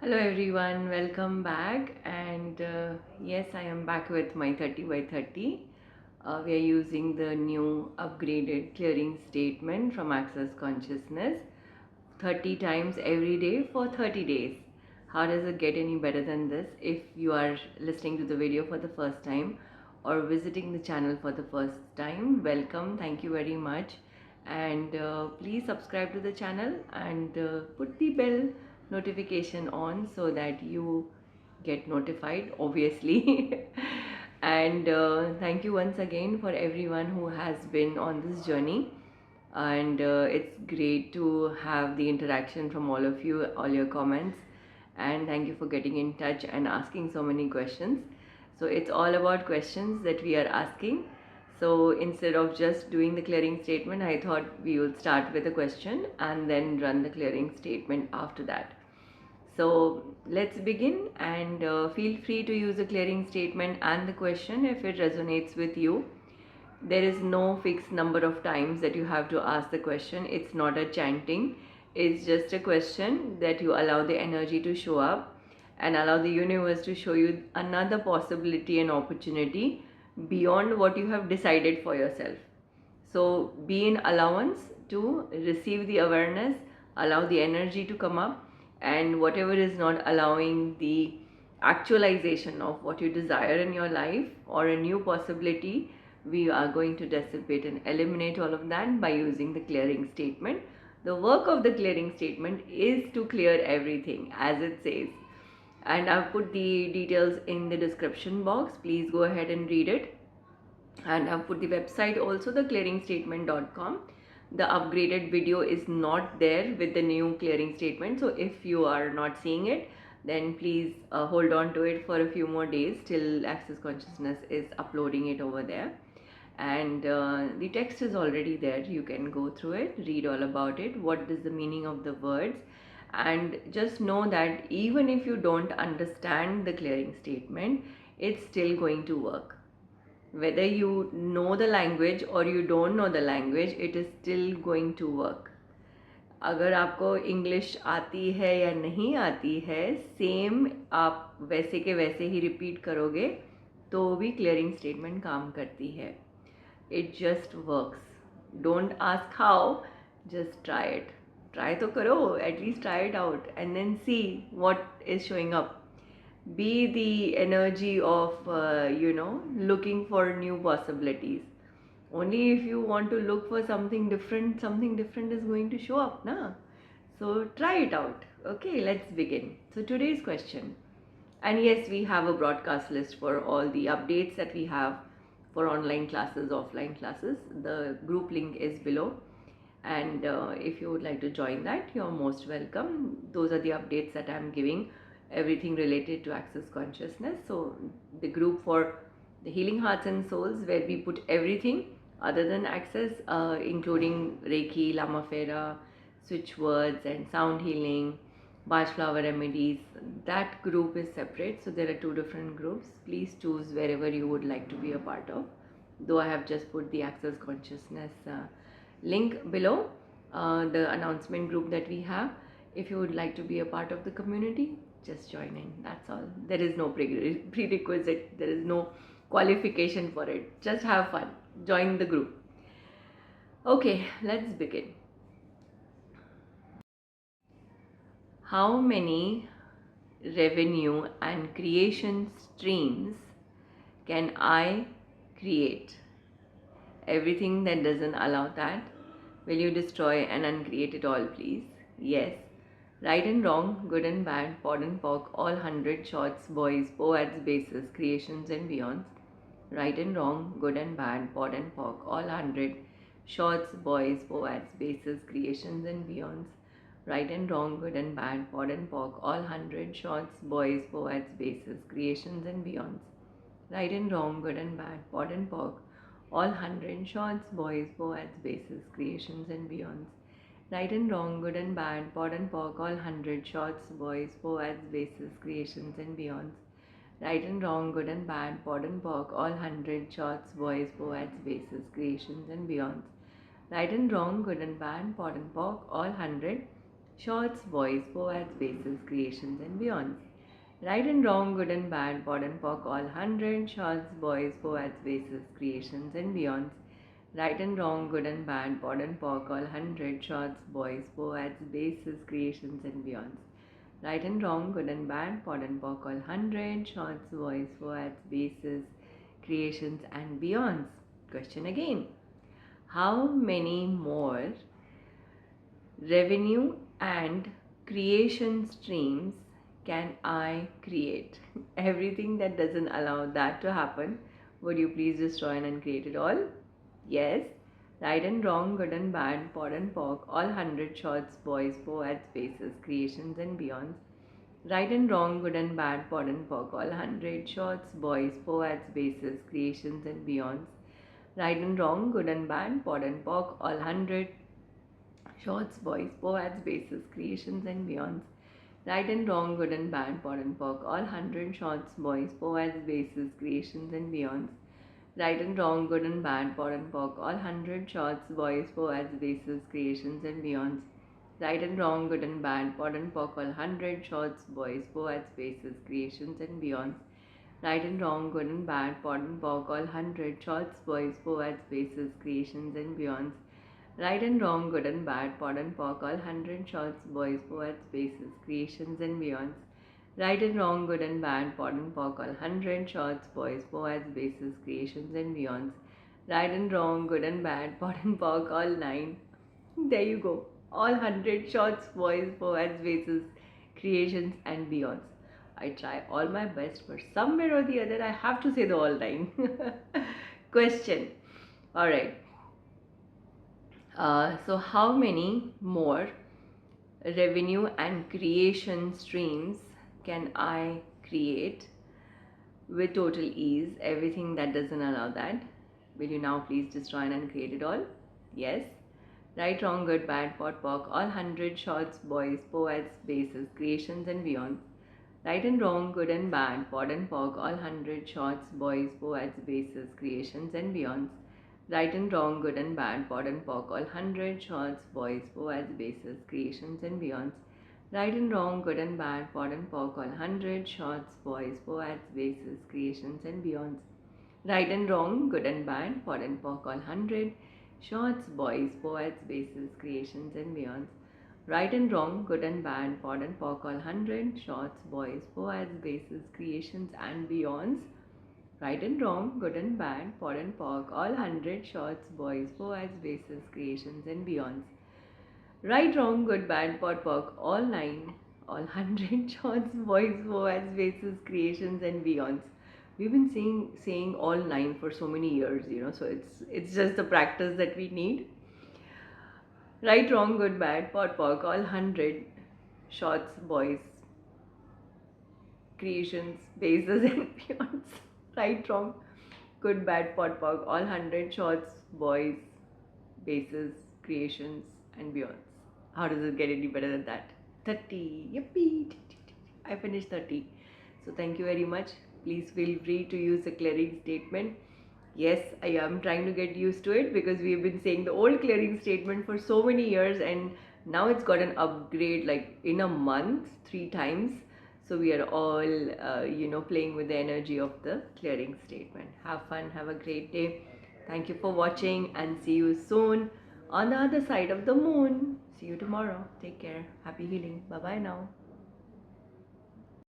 Hello everyone, welcome back. And yes, I am back with my 30 by 30. We are using the new upgraded clearing statement from Access Consciousness 30 times every day for 30 days. How does it get any better than this? If you are listening to the video for the first time or visiting the channel for the first time, welcome, thank you very much. And please subscribe to the channel and put the bell notification on so that you get notified, obviously. And thank you once again for everyone who has been on this journey. And it's great to have the interaction from all of you, all your comments, and thank you for getting in touch and asking so many questions. So it's all about questions that we are asking. So instead of just doing the clearing statement, I thought we will start with a question and then run the clearing statement after that. So let's begin, and feel free to use the clearing statement and the question if it resonates with you. There is no fixed number of times that you have to ask the question. It's not a chanting, it's just a question that you allow the energy to show up and allow the universe to show you another possibility and opportunity beyond what you have decided for yourself. So be in allowance to receive the awareness, allow the energy to come up, and whatever is not allowing the actualization of what you desire in your life or a new possibility, we are going to dissipate and eliminate all of that by using the clearing statement. The work of the clearing statement is to clear everything, as it says. And I've put the details in the description box. Please go ahead and read it. And I've put the website also, the clearingstatement.com. The upgraded video is not there with the new clearing statement. So if you are not seeing it, then please hold on to it for a few more days till Access Consciousness is uploading it over there. And the text is already there. You can go through it, read all about it, what is the meaning of the words, and just know that even if you don't understand the clearing statement, it's still going to work. Whether you know the language or you don't know the language, it is still going to work. अगर आपको English आती है या नहीं आती है, same आप वैसे के वैसे ही रिपीट करोगे तो भी क्लियरिंग स्टेटमेंट काम करती है. It just works. Don't ask how, just try it. Try तो करो, at least try it out and then see what is showing up. Be the energy of looking for new possibilities. Only if you want to look for something different is going to show up, na? So try it out. Okay, let's begin. So today's question, and yes, we have a broadcast list for all the updates that we have for online classes, offline classes. The group link is below, and if you would like to join that, you're most welcome. Those are the updates that I'm giving, everything related to Access Consciousness. So the group for the Healing Hearts and Souls, where we put everything other than Access, including Reiki, Lama Fera, switch words and sound healing, Bach flower remedies. That group is separate. So there are two different groups. Please choose wherever you would like to be a part of. Though I have just put the Access Consciousness link below, the announcement group that we have. If you would like to be a part of the community, just join in. That's all. There is no prerequisite, there is no qualification for it. Just have fun, join the group. Okay, let's begin. How many revenue and creation streams can I create? Everything that doesn't allow that, will you destroy and uncreate it all, please? Yes. Right and wrong, good and bad, pod and pock, all 100 shots, boys, poets, bases, creations and beyonds. Right and wrong, good and bad, pod and pock, all 100 shots, boys, poets, bases, creations and beyonds. Right and wrong, good and bad, pod and pock, all 100 shots, boys, poets, bases, creations and beyonds. Right and wrong, good and bad, pod and pock, all 100 shots, boys, poets, bases, creations and beyonds. Right and wrong, good and bad, pod and pock, all 100 shots, boys, poets, bases, creations and beyonds. Right and wrong, good and bad, pod and pock, all 100 shots, boys, poets, bases, creations and beyonds. Right and wrong, good and bad, pod and pock, all 100 shorts, boys, poets, bases, creations and beyonds. Right and wrong, good and bad, pod and pock, all 100, shorts, boys, poets, bases, creations and beyonds. Right and wrong, good and bad, pod and pock, all 100, shorts, boys, poets, bases, creations and beyonds. Right and wrong, good and bad, pod and pock, all 100, shorts, boys, poets, bases, creations and beyonds. Question again. How many more revenue and creation streams can I create? Everything that doesn't allow that to happen, would you please destroy and create it all? Yes. Right and wrong, good and bad, pod and pock, all 100, shorts, boys, poets, bases, creations and beyonds. Right and wrong, good and bad, pod and pock, all 100, shorts, boys, poets, bases, creations and beyonds. Right and wrong, good and bad, pod and pock, all 100, shorts, boys, poets, bases, creations and beyonds. Right and wrong, good and bad, pod and pock, all 100, shorts, boys, poets, bases, creations and beyonds. Right and wrong, good and bad, pod and pock, all 100, shorts, boys, poets, bases, creations and beyonds. Right and wrong, good and bad, pod and pock, all 100, shorts, boys, poets, bases, creations and beyonds. Right and wrong, good and bad, pod and pock, all 100, shorts, boys, poets, bases, creations and beyonds. Right and wrong, good and bad, pod and pock, all 100, shorts, boys, poets, bases, creations and beyonds. Right and wrong, good and bad, pod and pock, all 100, shorts, boys, poets, bases, creations and beyonds. Right and wrong, good and bad, pod and pock, all 9. There you go. All 100, shorts, boys, poets, bases, creations and beyonds. I try all my best, but somewhere or the other I have to say the all 9. Question. Alright. So how many more revenue and creation streams can I create with total ease? Everything that doesn't allow that, will you now please destroy and create it all? Yes. Right, wrong, good, bad, pot, pock, all 100, shorts, boys, poets, bases, creations and beyond. Right and wrong, good and bad, pod and pock, all 100, shorts, boys, poets, bases, creations and beyonds. Right and wrong, good and bad, pod and pock, all 100, shorts, boys, poets, bases, creations and beyonds. Right and wrong, good and bad, pod and pock, all 100, shorts, boys, poets, bases, creations and beyonds. Right and wrong, good and bad, pod and pock, all 100, shorts, boys, poets, bases, creations and beyonds. Right and wrong, good and bad, pod and pock, all 100, shorts, boys, poets, bases, creations and beyonds. Right and wrong, good and bad, pod and pock, all 100, shorts, boys, poets, bases, creations and beyonds. Right, wrong, good, bad, pod, pock, all 9, all 100, shorts, boys, poets, bases, creations and beyonds. We've been saying all 9 for so many years, so it's just the practice that we need. Right, wrong, good, bad, pod, pock, all 100, shorts, boys, creations, bases and beyonds. Right, wrong, good, bad, pod, pock, all 100, shorts, boys, bases, creations and beyonds. How does it get any better than that? 30. Yippee! I finished 30. So thank you very much. Please feel free to use the clearing statement. Yes, I am trying to get used to it because we've been saying the old clearing statement for so many years and now it's got an upgrade like in a month 3 times. So we are all, playing with the energy of the clearing statement. Have fun. Have a great day. Thank you for watching and see you soon on the other side of the moon. See you tomorrow. Take care. Happy healing. Bye bye now.